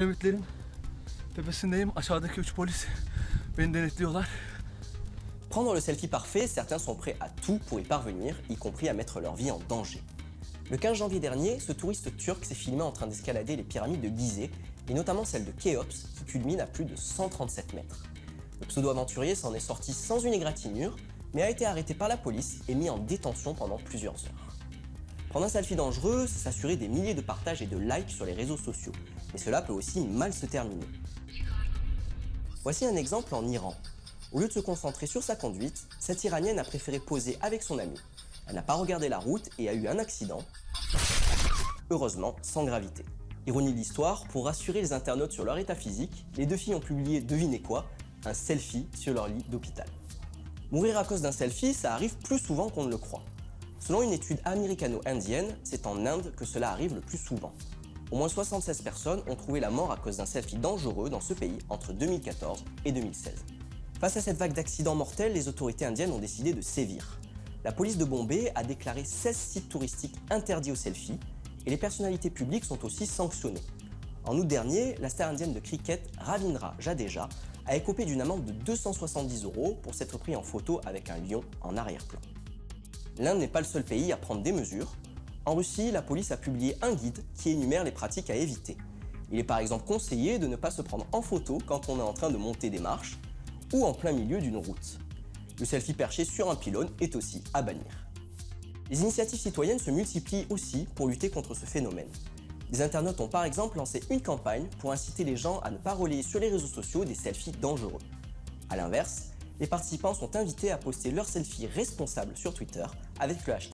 Kilometrenin tepesindeyim. Aşağıdaki 3 polis beni denetliyorlar. Prendre le selfie parfait, certains sont prêts à tout pour y parvenir, y compris à mettre leur vie en danger. Le 15 janvier dernier, ce touriste turc s'est filmé en train d'escalader les pyramides de Gizeh, et notamment celle de Khéops, qui culmine à plus de 137 mètres. Le pseudo-aventurier s'en est sorti sans une égratignure, mais a été arrêté par la police et mis en détention pendant plusieurs heures. Prendre un selfie dangereux, c'est s'assurer des milliers de partages et de likes sur les réseaux sociaux, mais cela peut aussi mal se terminer. Voici un exemple en Iran. Au lieu de se concentrer sur sa conduite, cette Iranienne a préféré poser avec son ami. Elle n'a pas regardé la route et a eu un accident, heureusement sans gravité. Ironie de l'histoire, pour rassurer les internautes sur leur état physique, les deux filles ont publié, devinez quoi, un selfie sur leur lit d'hôpital. Mourir à cause d'un selfie, ça arrive plus souvent qu'on ne le croit. Selon une étude américano-indienne, c'est en Inde que cela arrive le plus souvent. Au moins 76 personnes ont trouvé la mort à cause d'un selfie dangereux dans ce pays entre 2014 et 2016. Face à cette vague d'accidents mortels, les autorités indiennes ont décidé de sévir. La police de Bombay a déclaré 16 sites touristiques interdits aux selfies et les personnalités publiques sont aussi sanctionnées. En août dernier, la star indienne de cricket Ravindra Jadeja a écopé d'une amende de 270 € pour s'être pris en photo avec un lion en arrière-plan. L'Inde n'est pas le seul pays à prendre des mesures. En Russie, la police a publié un guide qui énumère les pratiques à éviter. Il est par exemple conseillé de ne pas se prendre en photo quand on est en train de monter des marches ou en plein milieu d'une route. Le selfie perché sur un pylône est aussi à bannir. Les initiatives citoyennes se multiplient aussi pour lutter contre ce phénomène. Les internautes ont par exemple lancé une campagne pour inciter les gens à ne pas relayer sur les réseaux sociaux des selfies dangereux. A l'inverse, les participants sont invités à poster leurs selfies responsables sur Twitter avec le hashtag